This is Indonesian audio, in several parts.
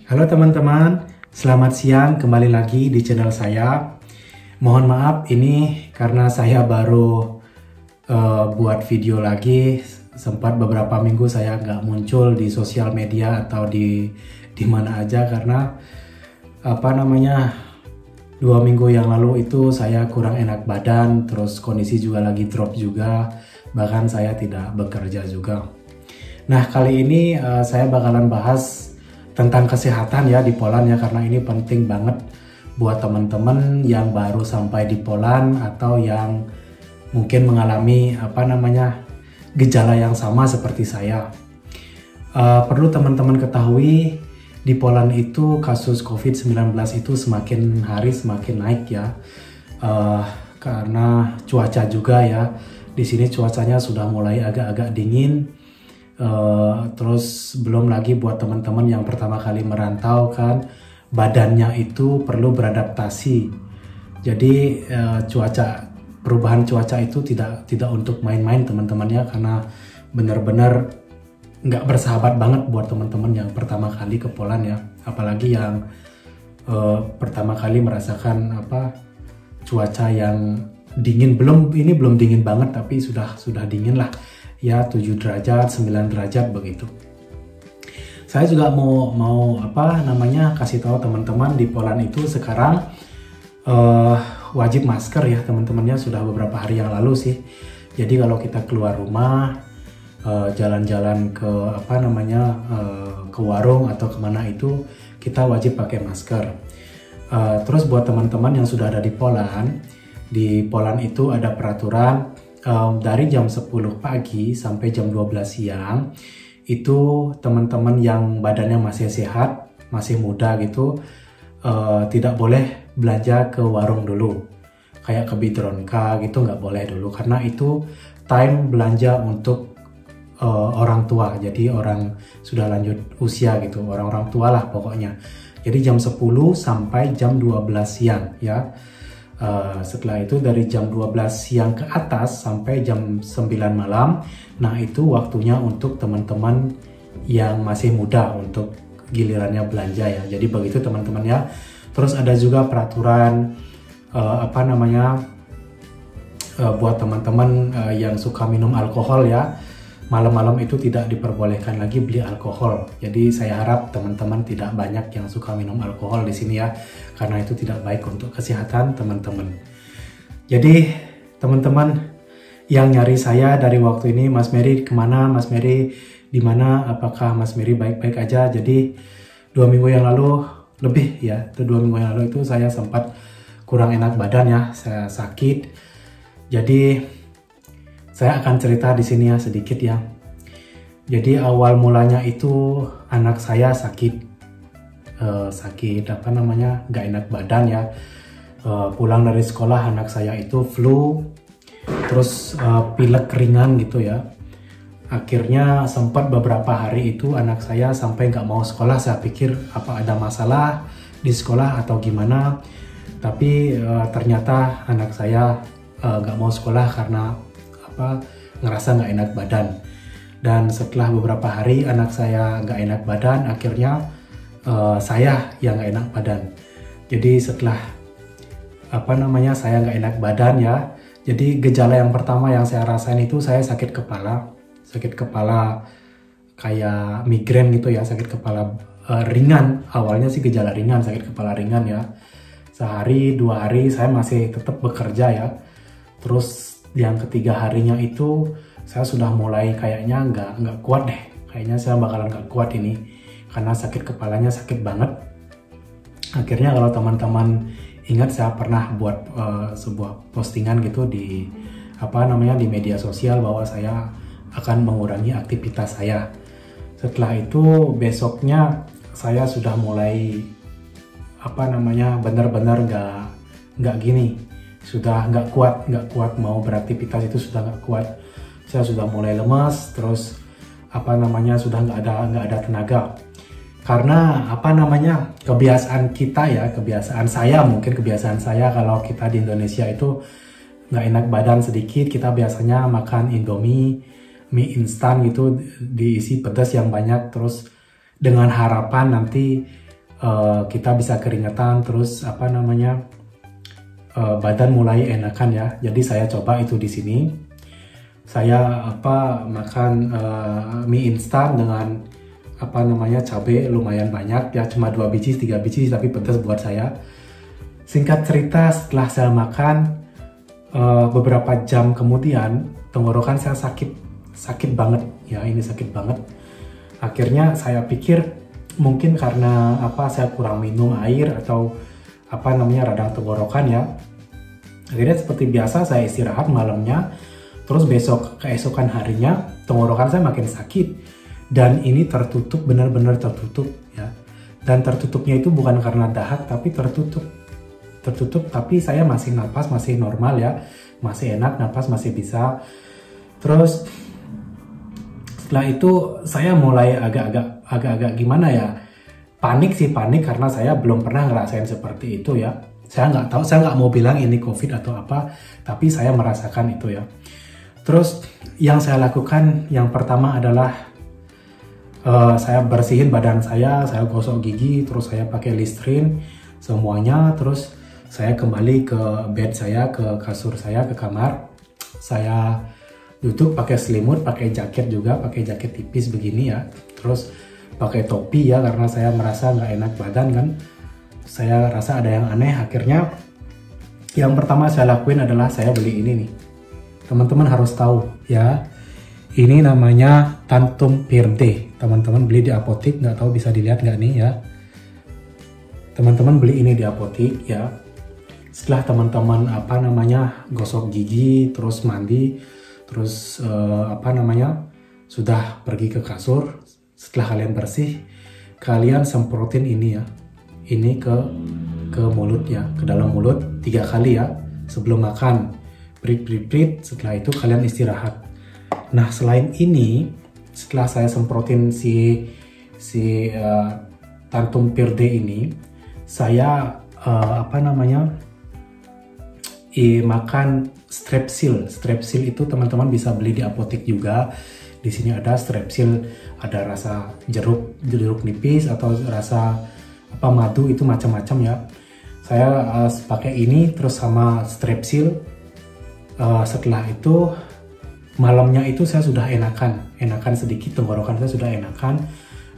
Halo teman-teman, selamat siang kembali lagi di channel saya. Mohon maaf ini karena saya baru buat video lagi. Sempat beberapa minggu saya nggak muncul di sosial media atau di mana aja karena 2 minggu yang lalu itu saya kurang enak badan, terus kondisi juga lagi drop juga, bahkan saya tidak bekerja juga. Nah kali ini saya bakalan bahas tentang kesehatan ya di Poland ya, karena ini penting banget buat teman-teman yang baru sampai di Poland atau yang mungkin mengalami gejala yang sama seperti saya. Perlu teman-teman ketahui di Poland itu kasus COVID-19 itu semakin hari semakin naik ya, karena cuaca juga ya. Di sini cuacanya sudah mulai agak-agak dingin. Terus belum lagi buat teman-teman yang pertama kali merantau kan, badannya itu perlu beradaptasi. Jadi perubahan cuaca itu tidak untuk main-main teman-temannya, karena benar-benar nggak bersahabat banget buat teman-teman yang pertama kali ke Poland ya, apalagi yang pertama kali merasakan cuaca yang dingin. Belum dingin banget tapi sudah dingin lah ya, 7 derajat, 9 derajat begitu. Saya juga mau kasih tahu teman-teman di Poland itu sekarang wajib masker ya teman-temannya, sudah beberapa hari yang lalu sih. Jadi kalau kita keluar rumah, jalan-jalan ke ke warung atau kemana itu kita wajib pakai masker. Terus buat teman-teman yang sudah ada di Poland itu ada peraturan dari jam 10 pagi sampai jam 12 siang itu teman-teman yang badannya masih sehat, masih muda gitu, tidak boleh belanja ke warung dulu, kayak ke Biedronka gitu nggak boleh dulu, karena itu time belanja untuk orang tua, jadi orang sudah lanjut usia gitu, orang-orang tua lah pokoknya. Jadi jam 10 sampai jam 12 siang ya. Setelah itu dari jam 12 siang ke atas sampai jam 9 malam, nah itu waktunya untuk teman-teman yang masih muda untuk gilirannya belanja ya. Jadi begitu teman-teman ya. Terus ada juga peraturan buat teman-teman yang suka minum alkohol ya, malam-malam itu tidak diperbolehkan lagi beli alkohol. Jadi saya harap teman-teman tidak banyak yang suka minum alkohol di sini ya, karena itu tidak baik untuk kesehatan teman-teman. Jadi teman-teman yang nyari saya dari waktu ini, Mas Mary kemana, Mas Mary di mana, apakah Mas Mary baik-baik aja? Jadi 2 minggu yang lalu lebih ya, 2 minggu yang lalu itu saya sempat kurang enak badan ya, saya sakit. Jadi saya akan cerita di sini ya sedikit ya. Jadi awal mulanya itu anak saya sakit nggak enak badan ya. Pulang dari sekolah anak saya itu flu, terus pilek ringan gitu ya. Akhirnya sempat beberapa hari itu anak saya sampai nggak mau sekolah. Saya pikir apa ada masalah di sekolah atau gimana. Tapi ternyata anak saya nggak mau sekolah karena ngerasa nggak enak badan. Dan setelah beberapa hari anak saya nggak enak badan, akhirnya saya yang nggak enak badan. Jadi setelah saya nggak enak badan ya, jadi gejala yang pertama yang saya rasain itu saya sakit kepala kayak migrain gitu ya, sakit kepala ringan. Awalnya sih gejala ringan, sakit kepala ringan ya. Sehari 2 hari saya masih tetap bekerja ya. Terus yang ketiga harinya itu saya sudah mulai kayaknya nggak kuat deh, kayaknya saya bakalan nggak kuat ini karena sakit kepalanya sakit banget. Akhirnya kalau teman-teman ingat, saya pernah buat sebuah postingan gitu di di media sosial bahwa saya akan mengurangi aktivitas saya. Setelah itu besoknya saya sudah mulai benar-benar nggak gini, sudah nggak kuat mau beraktivitas, itu sudah nggak kuat. Saya sudah mulai lemas, terus sudah nggak ada tenaga. Karena kebiasaan kita ya, kebiasaan saya kalau kita di Indonesia itu nggak enak badan sedikit, kita biasanya makan Indomie, mie instan gitu, diisi pedas yang banyak, terus dengan harapan nanti kita bisa keringetan, terus apa namanya, badan mulai enakan ya. Jadi saya coba itu di sini. Saya makan mie instan dengan apa namanya, cabai lumayan banyak ya, cuma 2 biji 3 biji tapi pedas buat saya. Singkat cerita, setelah saya makan beberapa jam kemudian tenggorokan saya sakit banget ya, ini sakit banget. Akhirnya saya pikir mungkin karena saya kurang minum air atau apa namanya, radang tenggorokan ya. Akhirnya seperti biasa saya istirahat malamnya. Terus keesokan harinya tenggorokan saya makin sakit dan ini tertutup, benar-benar tertutup ya. Dan tertutupnya itu bukan karena dahak tapi tertutup tapi saya masih napas masih normal ya, masih enak napas, masih bisa. Terus setelah itu saya mulai agak gimana ya, panik karena saya belum pernah ngerasain seperti itu ya. Saya nggak tahu, saya nggak mau bilang ini COVID atau apa, tapi saya merasakan itu ya. Terus yang saya lakukan yang pertama adalah saya bersihin badan saya gosok gigi, terus saya pakai Listerine semuanya, terus saya kembali ke bed saya, ke kasur saya, ke kamar. Saya duduk pakai selimut, pakai jaket juga, pakai jaket tipis begini ya. Terus pakai topi ya, karena saya merasa nggak enak badan kan. Saya rasa ada yang aneh. Akhirnya yang pertama saya lakuin adalah saya beli ini nih. Teman-teman harus tahu ya, ini namanya Tantum Pirde. Teman-teman beli di apotik, nggak tahu bisa dilihat nggak nih ya. Teman-teman beli ini di apotik ya. Setelah teman-teman gosok gigi, terus mandi, terus sudah pergi ke kasur. Setelah kalian bersih, kalian semprotin ini ya. Ini ke mulut ya, ke dalam mulut 3 kali ya sebelum makan. Prit, setelah itu kalian istirahat. Nah, selain ini, setelah saya semprotin si Tantum Pirde ini, saya makan Strepsil. Strepsil itu teman-teman bisa beli di apotek juga. Di sini ada Strepsil, ada rasa jeruk nipis atau rasa madu, itu macam-macam ya. Saya pakai ini terus sama Strepsil. Setelah itu malamnya itu saya sudah enakan sedikit, tenggorokan saya sudah enakan.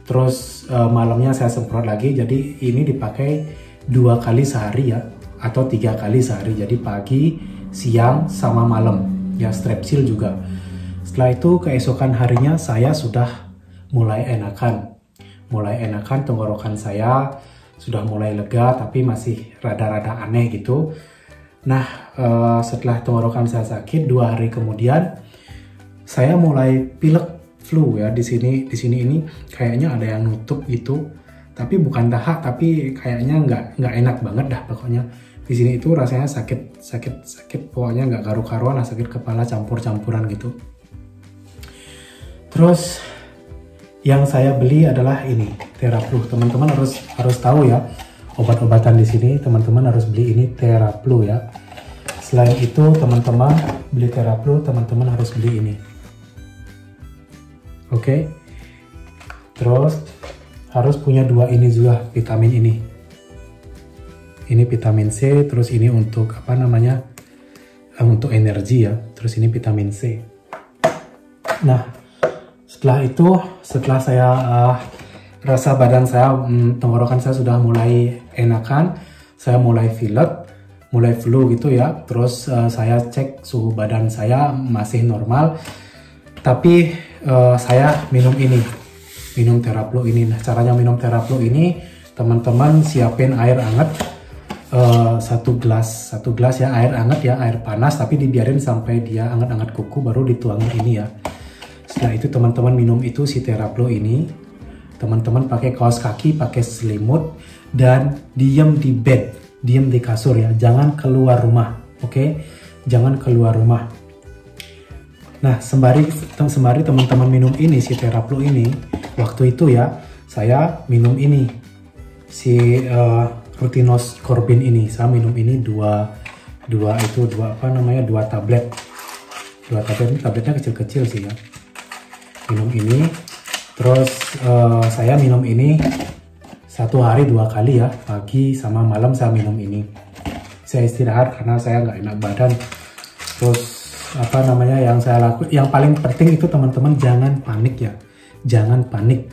Terus malamnya saya semprot lagi, jadi ini dipakai 2 kali sehari ya, atau 3 kali sehari, jadi pagi, siang, sama malam ya, Strepsil juga. Setelah itu keesokan harinya saya sudah mulai enakan tenggorokan saya sudah mulai lega, tapi masih rada-rada aneh gitu. Nah, setelah tenggorokan saya sakit 2 hari kemudian saya mulai pilek flu ya. Di sini ini kayaknya ada yang nutup gitu, tapi bukan dahak, tapi kayaknya nggak enak banget dah pokoknya. Di sini itu rasanya sakit pokoknya nggak karu-karuan lah, sakit kepala campur-campuran gitu. Terus yang saya beli adalah ini Theraflu. Teman-teman harus tahu ya, obat-obatan di sini teman-teman harus beli ini Theraflu ya. Selain itu teman-teman beli Theraflu, teman-teman harus beli ini. Oke. Terus harus punya 2 ini juga, vitamin ini. Ini vitamin C, terus ini untuk untuk energi ya. Terus ini vitamin C. Nah, setelah saya rasa badan saya, tenggorokan saya sudah mulai enakan, saya mulai pilek, mulai flu gitu ya. Terus saya cek suhu badan saya masih normal, tapi saya minum Theraflu ini. Nah, caranya minum Theraflu ini, teman-teman siapin air hangat, 1 gelas ya, air hangat ya, air panas, tapi dibiarin sampai dia hangat-hangat kuku, baru dituangin ini ya. Setelah itu teman-teman minum itu si Theraflu ini, teman-teman pakai kaos kaki, pakai selimut, dan diam di bed, diam di kasur ya, jangan keluar rumah, oke? Jangan keluar rumah. Nah, sembari teman-teman minum ini si Theraflu ini, waktu itu ya saya minum ini si Rutinos Corbin ini. Saya minum ini dua tablet. 2 tablet, ini tabletnya kecil-kecil sih ya. Minum ini, terus saya minum ini 1 hari 2 kali ya, pagi sama malam saya minum ini. Saya istirahat karena saya nggak enak badan. Terus apa namanya yang saya lakukan, yang paling penting itu teman-teman jangan panik ya, jangan panik.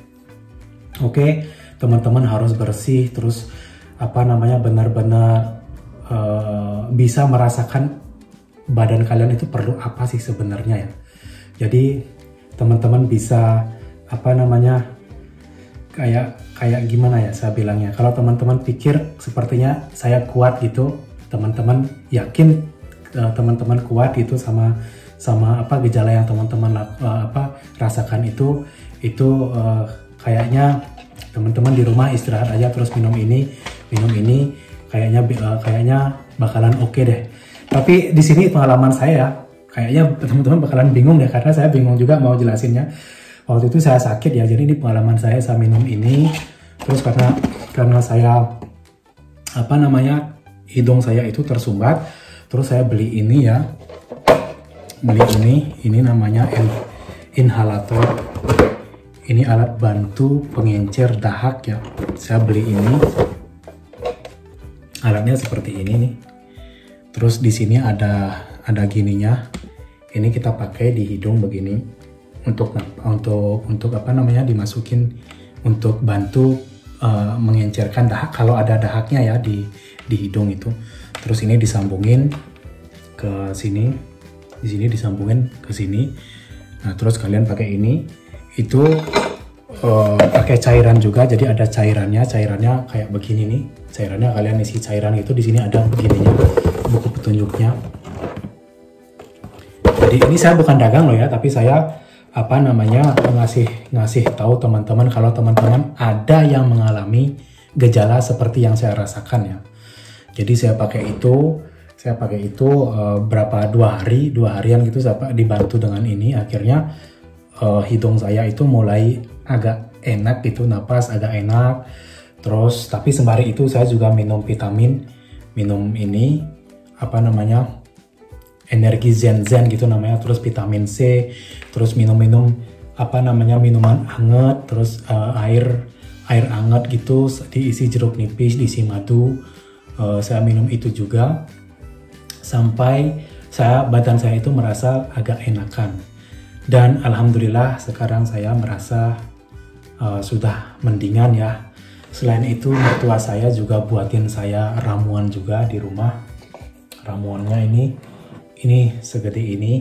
Oke, teman-teman harus bersih, terus apa namanya benar-benar bisa merasakan badan kalian itu perlu apa sih sebenarnya ya. Jadi teman-teman bisa apa namanya kayak gimana ya saya bilangnya, kalau teman-teman pikir sepertinya saya kuat gitu, teman-teman yakin teman-teman kuat itu sama apa gejala yang teman-teman rasakan itu kayaknya teman-teman di rumah istirahat aja terus minum ini kayaknya bakalan oke deh. Tapi di sini pengalaman saya, kayaknya teman-teman bakalan bingung deh karena saya bingung juga mau jelasinnya. Waktu itu saya sakit ya, jadi ini pengalaman saya minum ini. Terus karena saya apa namanya hidung saya itu tersumbat, terus saya beli ini ya, ini namanya inhalator. Ini alat bantu pengencer dahak ya. Saya beli ini. Alatnya seperti ini nih. Terus di sini ada gininya. Ini kita pakai di hidung begini untuk apa namanya dimasukin untuk bantu mengencerkan dahak kalau ada dahaknya ya di hidung itu. Terus ini disambungin ke sini. Di sini disambungin ke sini. Nah, terus kalian pakai ini. Itu pakai cairan juga, jadi ada cairannya kayak begini nih. Cairannya kalian isi cairan itu, di sini ada begininya, buku petunjuknya. Jadi ini saya bukan dagang loh ya, tapi saya apa namanya ngasih tahu teman-teman kalau teman-teman ada yang mengalami gejala seperti yang saya rasakan ya. Jadi saya pakai itu berapa 2 harian gitu saya dibantu dengan ini, akhirnya hidung saya itu mulai agak enak gitu, napas agak enak. Terus tapi sembari itu saya juga minum vitamin, minum ini apa namanya energi zen gitu namanya, terus vitamin C, terus minum apa namanya minuman hangat, terus air hangat gitu diisi jeruk nipis, diisi madu. Saya minum itu juga sampai badan saya itu merasa agak enakan. Dan alhamdulillah sekarang saya merasa sudah mendingan ya. Selain itu mertua saya juga buatin saya ramuan juga di rumah. Ramuannya ini segede ini.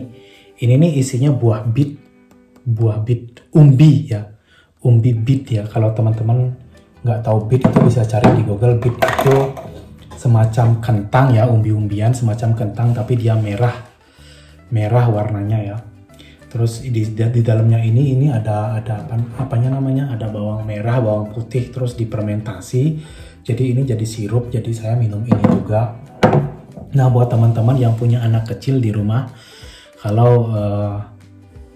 Ini nih isinya buah bit umbi ya. Umbi bit ya. Kalau teman-teman nggak tahu bit itu bisa cari di Google. Bit itu semacam kentang ya, umbi-umbian semacam kentang tapi dia merah warnanya ya. Terus di dalamnya ini ada apanya namanya, ada bawang merah, bawang putih, terus difermentasi. Jadi ini jadi sirup, jadi saya minum ini juga. Nah, buat teman-teman yang punya anak kecil di rumah, kalau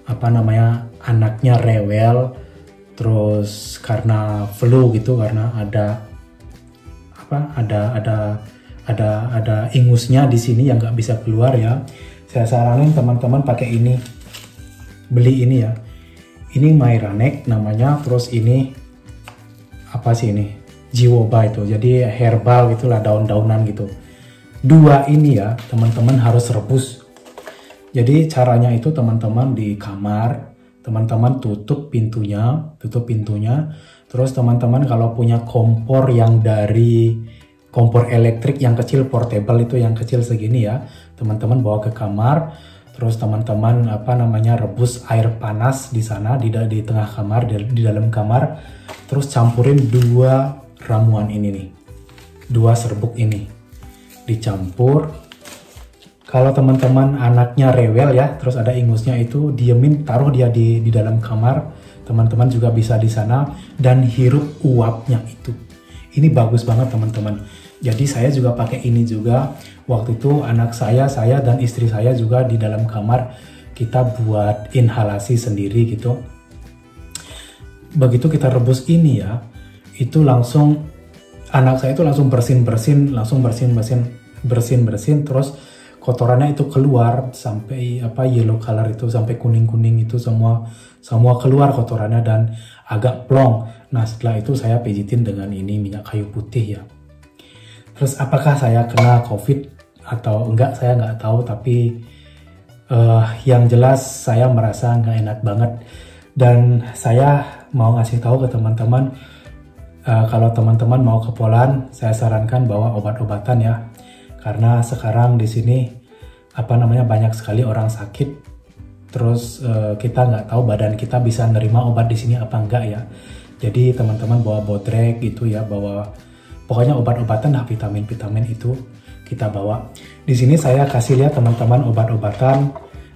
apa namanya anaknya rewel, terus karena flu gitu, karena ada ingusnya di sini yang nggak bisa keluar ya, saya saranin teman-teman pakai ini. Beli ini ya, ini Myranex namanya, terus ini apa sih ini, Jiwoba itu, jadi herbal gitulah, daun-daunan gitu. 2 ini ya teman-teman harus rebus. Jadi caranya itu teman-teman di kamar, teman-teman tutup pintunya, terus teman-teman kalau punya kompor yang dari kompor elektrik yang kecil portable itu, yang kecil segini ya, teman-teman bawa ke kamar. Terus teman-teman apa namanya rebus air panas di sana di tengah kamar, di dalam kamar. Terus campurin 2 ramuan ini nih, 2 serbuk ini dicampur. Kalau teman-teman anaknya rewel ya, terus ada ingusnya itu, diemin, taruh dia di dalam kamar. Teman-teman juga bisa di sana dan hirup uapnya itu. Ini bagus banget teman-teman. Jadi saya juga pakai ini juga. Waktu itu anak saya dan istri saya juga di dalam kamar kita buat inhalasi sendiri gitu. Begitu kita rebus ini ya, itu langsung anak saya itu langsung bersin, terus kotorannya itu keluar sampai yellow color itu, sampai kuning-kuning itu semua keluar kotorannya dan agak plong. Nah setelah itu saya pijitin dengan ini minyak kayu putih ya. Terus apakah saya kena COVID atau enggak saya nggak tahu, tapi yang jelas saya merasa nggak enak banget. Dan saya mau ngasih tahu ke teman-teman, kalau teman-teman mau ke Poland, saya sarankan bawa obat-obatan ya, karena sekarang di sini banyak sekali orang sakit. Terus kita nggak tahu badan kita bisa nerima obat di sini apa enggak ya. Jadi teman-teman bawa bodrek gitu ya, bawa pokoknya obat-obatan lah, vitamin-vitamin itu kita bawa. Di sini saya kasih lihat teman-teman obat-obatan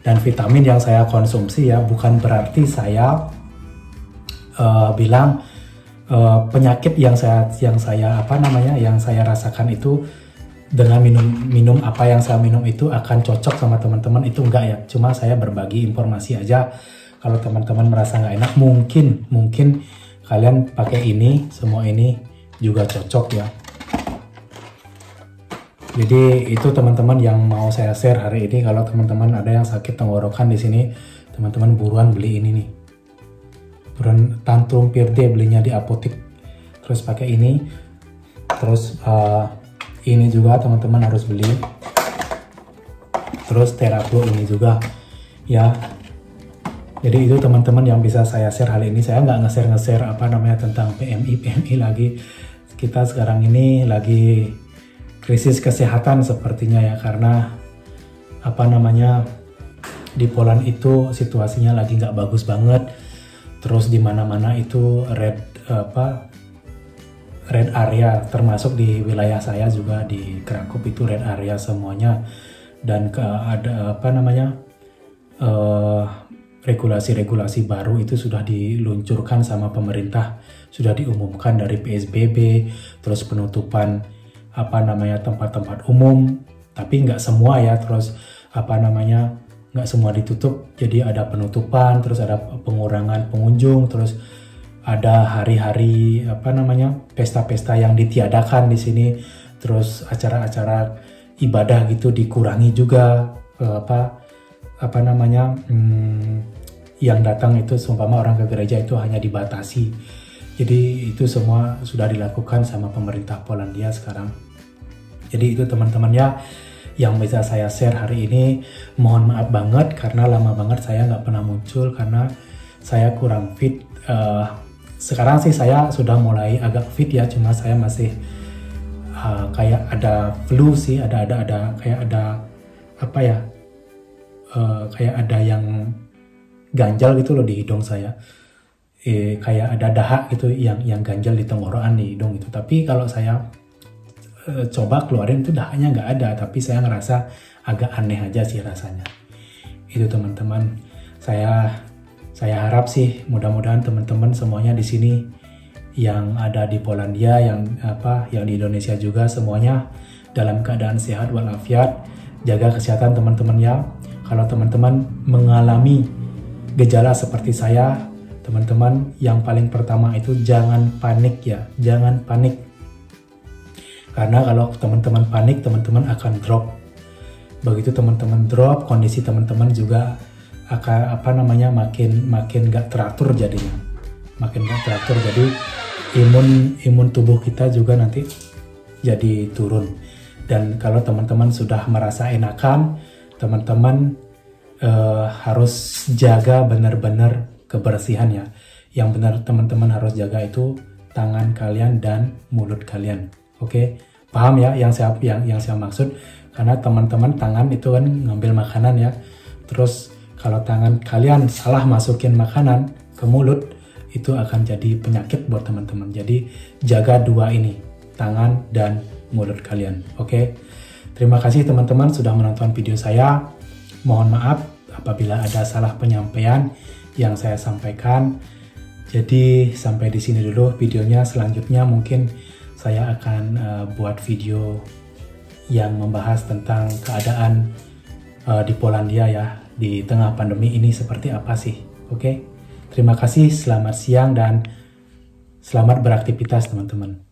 dan vitamin yang saya konsumsi ya, bukan berarti saya bilang penyakit yang saya rasakan itu dengan minum apa yang saya minum itu akan cocok sama teman-teman, itu enggak ya. Cuma saya berbagi informasi aja. Kalau teman-teman merasa nggak enak, mungkin kalian pakai ini, semua ini juga cocok ya. Jadi itu teman-teman yang mau saya share hari ini. Kalau teman-teman ada yang sakit tenggorokan di sini, teman-teman buruan beli ini nih. Buruan Tantrum Pirde, belinya di apotek. Terus pakai ini. Terus ini juga teman-teman harus beli. Terus Theraplo ini juga ya. Jadi itu teman-teman yang bisa saya share hari ini. Saya nggak nge-share tentang PMI lagi. Kita sekarang ini lagi krisis kesehatan sepertinya ya, karena di Poland itu situasinya lagi nggak bagus banget. Terus di mana-mana itu red area, termasuk di wilayah saya juga di Krakow itu red area semuanya. Dan regulasi-regulasi baru itu sudah diluncurkan sama pemerintah, sudah diumumkan dari PSBB, terus penutupan tempat-tempat umum, tapi nggak semua ya. Terus nggak semua ditutup, jadi ada penutupan, terus ada pengurangan pengunjung, terus ada hari-hari pesta-pesta yang ditiadakan di sini, terus acara-acara ibadah gitu dikurangi juga, yang datang itu seumpama orang ke gereja itu hanya dibatasi. Jadi itu semua sudah dilakukan sama pemerintah Polandia sekarang. Jadi itu teman-teman ya yang bisa saya share hari ini. Mohon maaf banget karena lama banget saya nggak pernah muncul karena saya kurang fit. Sekarang sih saya sudah mulai agak fit ya, cuma saya masih kayak ada flu sih, kayak ada yang ganjal gitu loh di hidung saya. Kayak ada dahak gitu yang ganjal di tenggorokan di hidung itu. Tapi kalau saya coba keluarin itu dahaknya nggak ada, tapi saya ngerasa agak aneh aja sih rasanya. Itu teman-teman, saya harap sih mudah-mudahan teman-teman semuanya di sini yang ada di Polandia, yang di Indonesia juga, semuanya dalam keadaan sehat walafiat. Jaga kesehatan teman-teman ya. Kalau teman-teman mengalami gejala seperti saya, teman-teman yang paling pertama itu jangan panik ya, jangan panik. Karena kalau teman-teman panik, teman-teman akan drop. Begitu teman-teman drop, kondisi teman-teman juga akan makin gak teratur jadinya. Makin gak teratur, jadi imun tubuh kita juga nanti jadi turun. Dan kalau teman-teman sudah merasa enakan, teman-teman harus jaga benar-benar kebersihan ya. Yang benar teman-teman harus jaga itu tangan kalian dan mulut kalian. Oke, paham ya yang saya maksud? Karena teman-teman tangan itu kan ngambil makanan ya. Terus kalau tangan kalian salah masukin makanan ke mulut, itu akan jadi penyakit buat teman-teman. Jadi jaga dua ini, tangan dan mulut kalian. Oke. Terima kasih teman-teman sudah menonton video saya. Mohon maaf apabila ada salah penyampaian yang saya sampaikan. Jadi sampai di sini dulu videonya. Selanjutnya mungkin saya akan buat video yang membahas tentang keadaan di Polandia ya, di tengah pandemi ini seperti apa sih. Oke. Terima kasih, selamat siang dan selamat beraktivitas teman-teman.